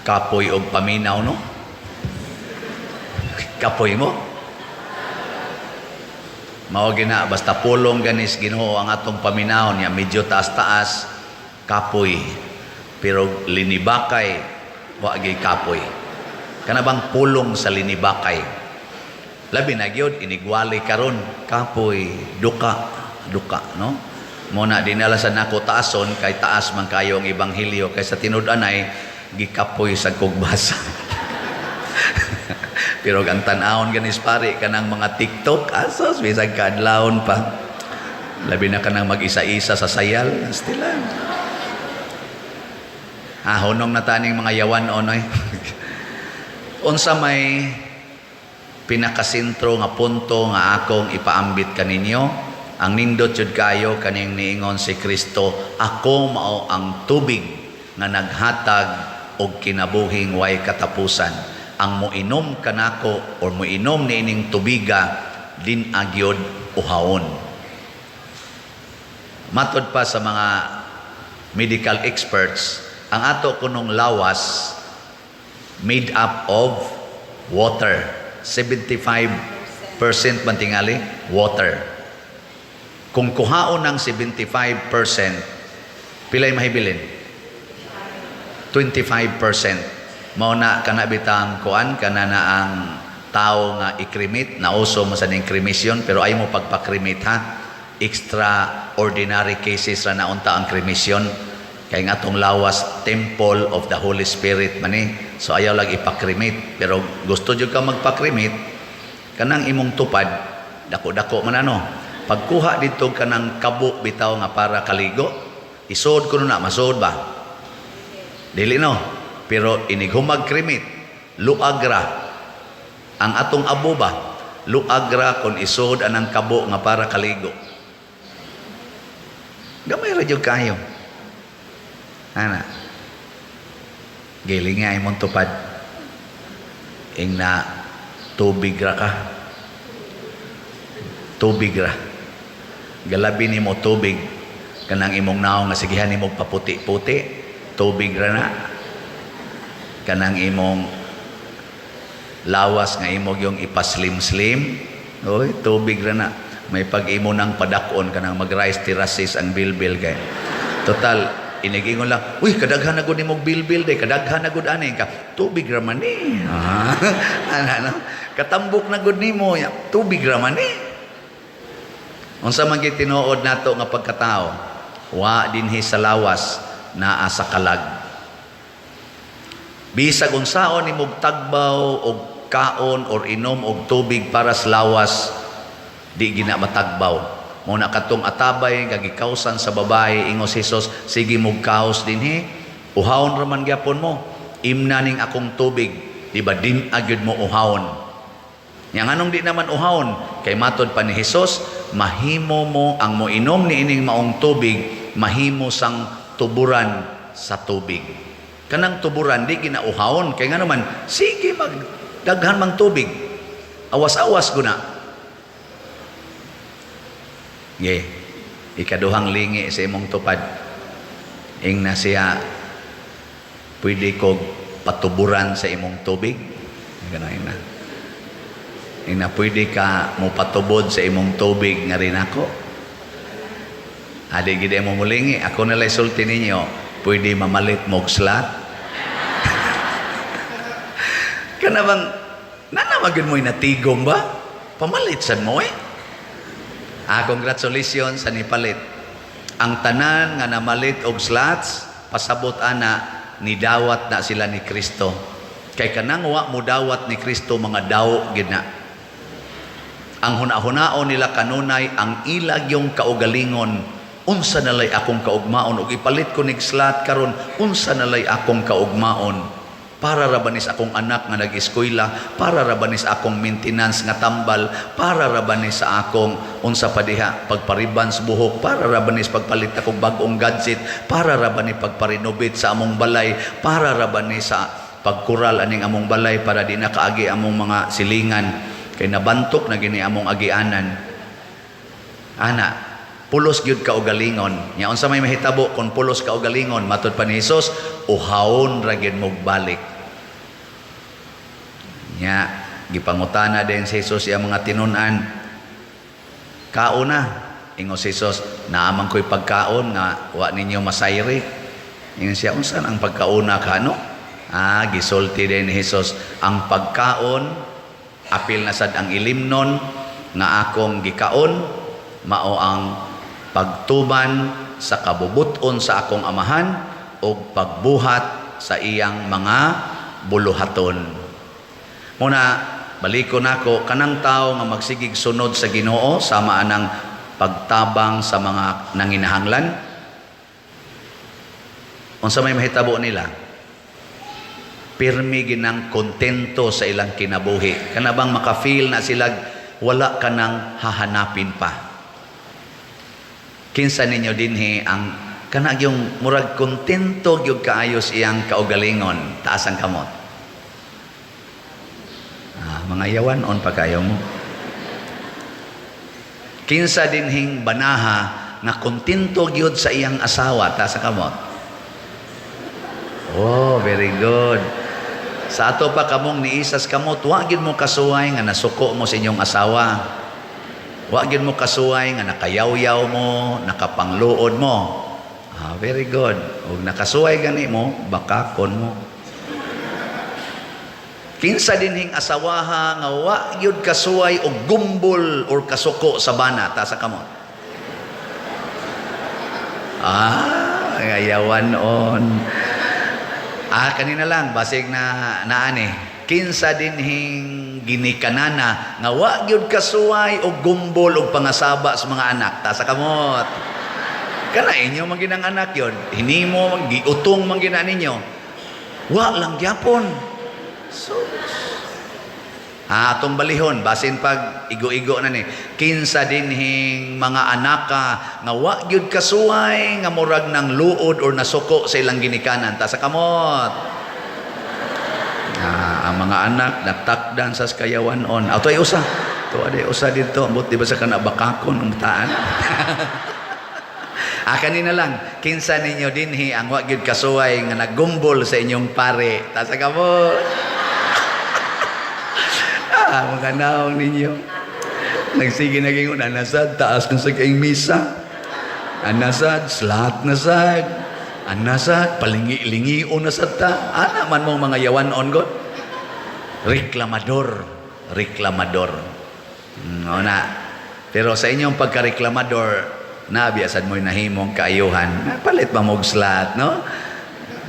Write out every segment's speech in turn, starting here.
kapoy og paminaw, no? Kapoy mo? Mao gina, basta pulong ganis Ginoo ang atong paminaw niya, medyo taas-taas, kapoy. Pero linibakay, wagi kapoy. Kanabang pulong sa linibakay. Labi na gyud inigwali karon, kapoy, duka, no? Muna dinala sa nako taason kay taas man kayo ang ebanghelyo kaysa tinud-anay gikapoy sa kugbasa. Pero ang tan-awon ganis pare kanang mga TikTok asos bisag kadlawon pa. Labi na kanang mag-isa-isa sa sayal, stilan. Honong na taning mga yawan onoy. Unsa may pinakasentro nga punto nga akong ipaambit kaninyo, ang nindot jud kayo kaning niingon si Kristo, ako mao ang tubig nga naghatag og kinabuhing way katapusan. Ang moinom kanako or moinom niining tubiga din agyod uhawon. Matod pa sa mga medical experts, ang ato kunong lawas made up of water. 75% man tingali water. Kung kuhaon ng 75%, pilay mahibilin? 25%. Mao na kana bitang kuan kana na ang tao nga i-cremate, nauso mo sa ning cremation pero ay mo pagpa-cremate ha. Extraordinary cases ra naunta ang cremation. Kay nga atong lawas temple of the Holy Spirit mani. So ayaw lang ipa-cremate pero gusto jud ka magpa-cremate kanang imong tupad dako-dako man ano. Pagkuha dito kanang kabo bitaw nga para kaligo, isod kuno na masod ba? Dili no. Pero inighumag kremit, luagra. Ang atong abo ba? Luagra kon isod anang kabo nga para kaligo. Gamay ra jud kayo. Ana. Gilinga imong tupad. Ing na tubig ra ka. Tubig ra. Galabi nimo tubig kanang imong naong nga sigihan nimo paputi-puti, tubig ra na. Kanang imong lawas nga imong yung ipaslim-slim, oy tubig ra na. May pag-imo nang padakon kanang mag-rice terraces ang bilbil kay. Total inigingon lang, uy kadaghan na gud nimong bilbil day, kadaghan na gud ani ka. Tubig ra man ni. Ano? Katambok na gud nimo, tubig ra man ni. Unsa man gyud tinuod nato nga pagkatao, wa dinhi sa lawas naa sa kalag. Bisag unsaon imong tagbaw og kaon or inom og tubig para sa lawas, di gina matagbaw. Muna katong atabay nga gikawsan sa babae ingos Hesus, sige mog kaos dinhi, uhawon ra man gyapon mo. Imna ning akong tubig, di ba din agyud mo uhawon. Yang anong di naman uhawon, kay matod pa ni Hesus, mahimo mo ang moinom ni ining maong tubig, mahimo sang tuburan sa tubig. Kanang tuburan di ginauhawon kay nga naman sige magdaghan mang tubig, awas-awas guna. Ikaduhang lingi sa imong tupad ing na siya pwede kog patuburan sa imong tubig, ganahin na ing na pwede ka mo patubod sa imong tubig nga rin ako. Adi gid mo mulingi ako nalay sulti ninyo, pwede mamalit mog slot. Kana bang nanamagin mo natigom ba? Pamalit sad mo eh. Congratulations sa nipalit. Ang tanan nga namalit og slots, pasabot ana ni dawat na sila ni Kristo. Kay kanang wa mo dawat ni Kristo mga daw gid na. Ang hunahunao nila kanunay ang ilag yung kaugalingon. Unsa nalay akong kaugmaon ug ipalit ko nig slot karon, unsa nalay akong kaugmaon para rabanis akong anak nga nag-eskwela, para rabanis akong maintenance nga tambal, para rabanis sa akong unsa pa diha pagpariban sa buhok, para rabanis pagpalit akong bag-ong gadget, para rabanis pagparenovate sa among balay, para rabanis sa pagkural aning among balay para di na kaagi among mga silingan kay nabantok na gini among agianan. Ana, pulos gyud ka og galingon. Nya unsa may mahitabo kung pulos ka og galingon? Matud pa ni Hesus, uhawon ra gyud mo balik. Nya gipangutana din si Jesus iyang mga tinunan. Kauna, ingon si Jesus, naamang ko'y pagkaon nga wa ninyo masayri. Ingon siya, unsan ang pagkauna kano? Gisulti din ni Jesus, ang pagkaon, apil na sad ang ilimnon, nga akong gikaon, mao ang pagtuban sa kabubuton sa akong amahan, o pagbuhat sa iyang mga buluhaton. Muna, baliko nako kanang tao nga magsigig sunod sa Ginoo sama anang pagtabang sa mga nanginahanglan. Unsa may mahitabo nila? Pirmi ginang kontento sa ilang kinabuhi. Kana bang maka-feel na sila wala ka nang hahanapin pa. Kinsa ninyo dinhi ang kana yung murag kontento gyud kaayos iyang kaugalingon, taas ang kamot. Mga yawanon pa kayo mo. Kinsa dinhing banaha nga kontento gyud sa iyang asawa, taas ang kamot. Oh, very good. Sa ato pa kamong niisas kamot, wa gyud mo kasuway nga nasuko mo sa inyong asawa. Wa gyud mo kasuway nga nakayaw-yaw mo, nakapangluod mo. Very good. Ug nakasuway gani mo, bakakon mo. Kinsa dinhing asawaha nga wa gyud kasuway og gumbol or kasuko sa bana, ta sa kamot. Ngayawan on. Kanina lang basig na naani. Kinsa dinhing ginikanana nga wa gyud kasuway og gumbol og pangasaba sa mga anak, ta sa kamot. Kana inyo man ginang anak yon, hinimo man giutong man gina ninyo. Wa lang gyapon. So, atong balihon, basin pag igo-igo na ni. Kinsa dinhing mga anaka nga wa gyud kasuway nga murag ng luod or nasuko sa ilang ginikanan, ta sa kamot. Ang mga anak natakdan sa kayawanon. Ato ay usa. To ade usa dito, ambot di ba sa kana bakakon umtaan. Kanina lang, kinsa ninyo dinhi ang wa gyud kasuway nga naggumbol sa inyong pare, ta sa kamot. Mga naong ninyo. Nagsige naging anasad, taas na sa kaing misa. Anasad, slat na sad. Anasad, palingi-lingi o nasad ta. Man mong mga yawanon ko. Reklamador. Reklamador. Pero sa inyong pagka-reklamador, nabiasad mo'y nahimong kaayuhan. Palit ba mong slat, no?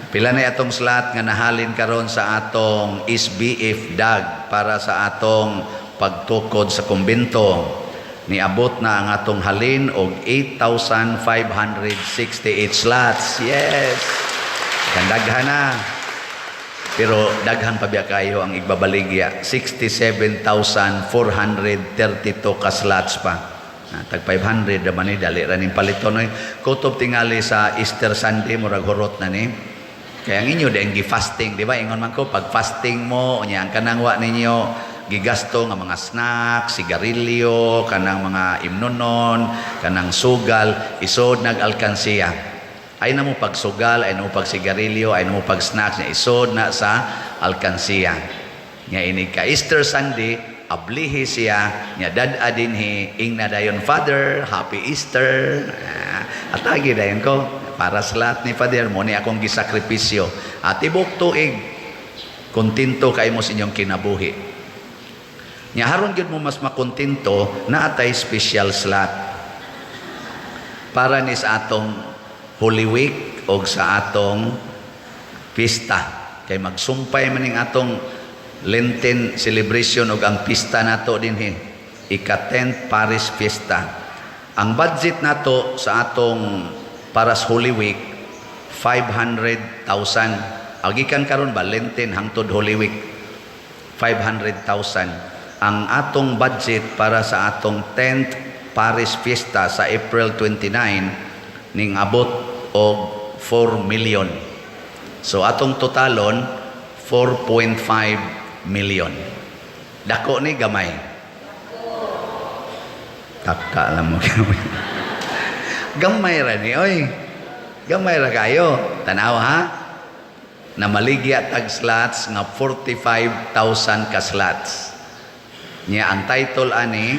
Pila na atong slot nga nahalin karon sa atong SBF DAG para sa atong pagtukod sa kumbento. Niabot na ang atong halin og 8,568 slots. Yes. Kandaghan na. Pero daghan pa biya kayo ang igbabaligya. 67,432 ka slots pa. Tag 500 naman ni dali ra ning paliton. Kutob tingali sa Easter Sunday murag horot na ni. Kaya ang inyo dahil gi-fasting, di ba? Ingon man ko, pag fasting mo, ang kanang wa ninyo, gigasto nga mga snacks, sigarilyo, kanang mga imnonon, kanang sugal, isod nag-alkansiya. Ay na mo pag sugal, ay na mo pag sigarilyo, ay na mo pag snacks, na isod na sa alkansiya. Nga ini ka Easter Sunday, ablihi siya, nga dad dinhi, ing na dayon Father, Happy Easter. Atagi dayon ko. Para sa lahat ni Father mo, ni akong gisakripisyo. At ibok tuig, kontento kayo mo sa inyong kinabuhi. Nya haron gyud mo mas makontento na atay special slot. Para ni sa atong Holy Week o sa atong pista. Kay magsumpay maning atong Lenten celebration o ang pista nato dinhi. Ika-10th Paris Fiesta. Ang budget nato sa atong para sa Holy Week, 500,000. Agikan karon ba, Lenten hangtod Holy Week, 500,000. Ang atong budget para sa atong 10th Paris Fiesta sa April 29, ning abot og 4 million. So atong totalon, 4.5 million. Dako ni gamay. Taka lang mo. Gamay ra ni, oy. Gamay ra kayo. Tanaw ha? na maligya tag slots nga 45,000 ka slots. Nya ang title ani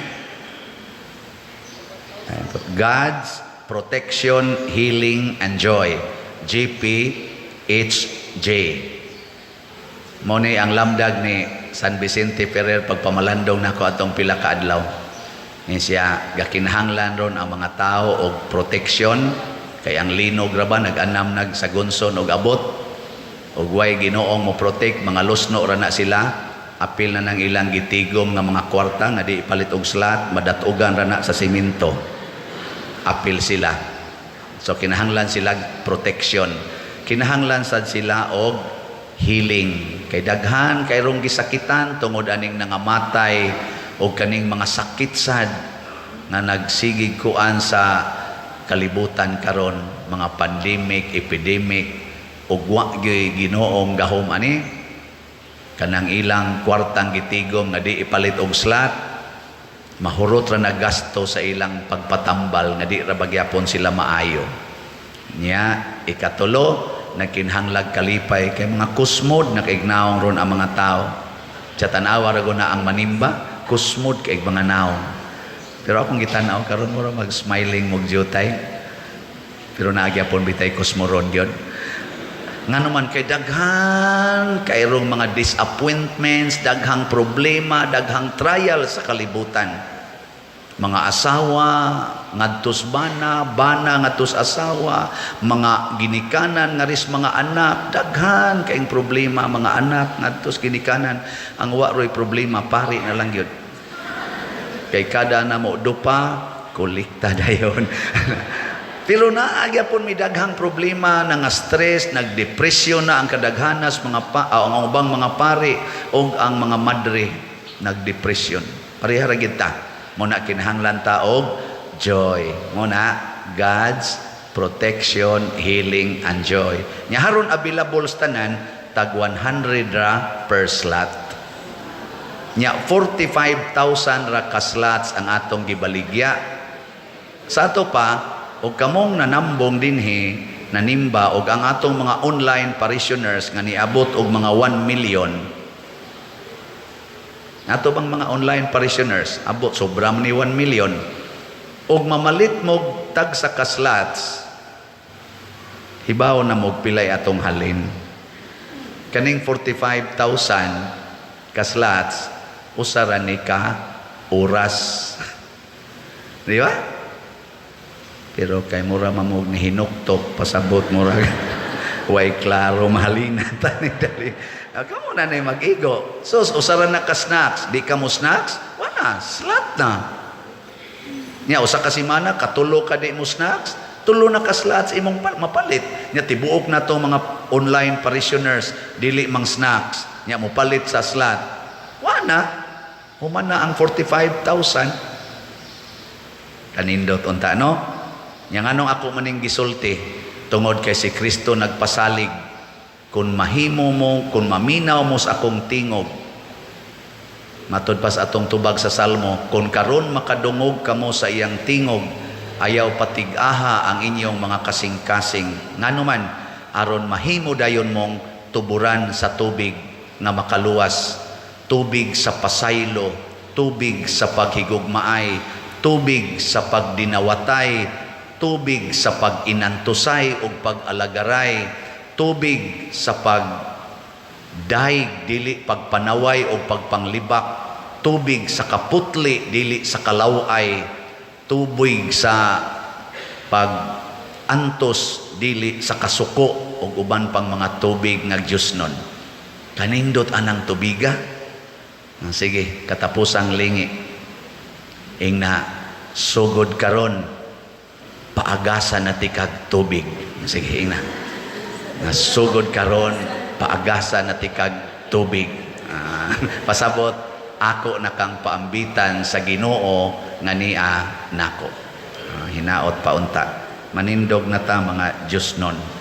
God's Protection, Healing, and Joy, GPHJ. Mo ni ang lamdag ni San Vicente Ferrer pagpamalandong nako atong pila ka adlaw. Ni siya gakinahanglan ron ang mga tao og protection kay ang linog ra ba nag-anam sa gunson og abot og way Ginoong mo protect mga lusno ra na sila. Apil na ng ilang gitigom nga mga kwarta nga di ipalit og slot, madatugan ra na sa simento. Apil sila. So kinahanglan sila protection. Kinahanglan sad sila og healing. Kay daghan kay rong gisakitan tungod aning nangamatay o kaning mga sakit sad nga nagsigig kuan sa kalibutan karon, mga pandemic, epidemic, ug wa gyud Ginoong gahom ani kanang ilang kwartang gitigom nga di ipalit og slot, mahurot ra na gasto sa ilang pagpatambal nga di ra bagyapon sila maayo. Nya ikatulo, nagkinhanglag kalipay kay mga kusmod nakaignaong ron ang mga tao. Sa tanawa ra na ang manimba, kusmod kay mga naong. Pero akong gitanaw karon mo ra mag-smiling mo jutay. Pero naagyapon bitay kusmoron gyud. Nga naman kay daghan kayrong mga disappointments, daghang problema, daghang trial sa kalibutan. Mga asawa ngadtos bana, bana ngadtos asawa, mga ginikanan nga ris mga anak, daghan kayong problema mga anak ngadtos ginikanan. Ang wa roy problema pari na lang gyud. Kay kada na mo dupa, kulikta dayon. Pero naagyapon mi daghang problema, nga stress, nagdepresyon na ang kadaghanas ang ubang mga pari o ang mga madre nagdepresyon. Pareha ra gid ta. Muna kinahanglan ta og joy. Muna God's protection, healing, and joy. Nya haron available sa tanan tag 100 ra per slot. Nya 45,000 ra ka slots ang atong gibaligya. Sa ato pa og kamong nanambong dinhi nanimba og ang atong mga online parishioners nga niabot og mga 1 million. Ato bang mga online parishioners abot sobra ni 1 million. Og mamalit mo tag sa kaslots, hibaw na mo pilay atong halin. Kaning 45,000 kaslots usara ni ka oras. Di ba? Pero kay mura mamog ni hinuktok pasabot mura way klaro mahalina tani dali. Kamo na nay mag-igo. So usara na ka snacks, di ka mo snacks, wala slot na. Nya usa ka semana katulo ka di mo snacks, tulo na ka slots imong mapalit. Nya tibuok na to mga online parishioners dili mang snacks, nya mo palit sa slot. Wala. Human na ang 45,000. Kanindot unta no? Yang anong ako maning gisulti tungod kay si Kristo nagpasalig kung mahimo mo, kung maminaw mo sa akong tingog. Matod pas atong tubag sa Salmo, kung karon makadungog kamo sa iyang tingog, ayaw patig-aha ang inyong mga kasing-kasing. Nganuman aron mahimo dayon mong tuburan sa tubig nga makaluwas, tubig sa pasaylo, tubig sa paghigugmaay, tubig sa pagdinawatay, tubig sa pag-inantusay o pag-alagaray, tubig sa pagdaig dili pagpanaway o pagpanglibak, tubig sa kaputli dili sa kalaway, tubig sa pag-antos dili sa kasuko o uban pang mga tubig nga Diosnon. Kanindot anang tubiga. Sige, katapusang lingi. Ing na sugod karon paagasan na tikag tubig. Sige, ina. Nasugod karon paagasan na tikag tubig. Pasabot, ako na kang paambitan sa Ginoo nga niya nako. Hinaot pa unta. Manindog na ta mga Diyos nun.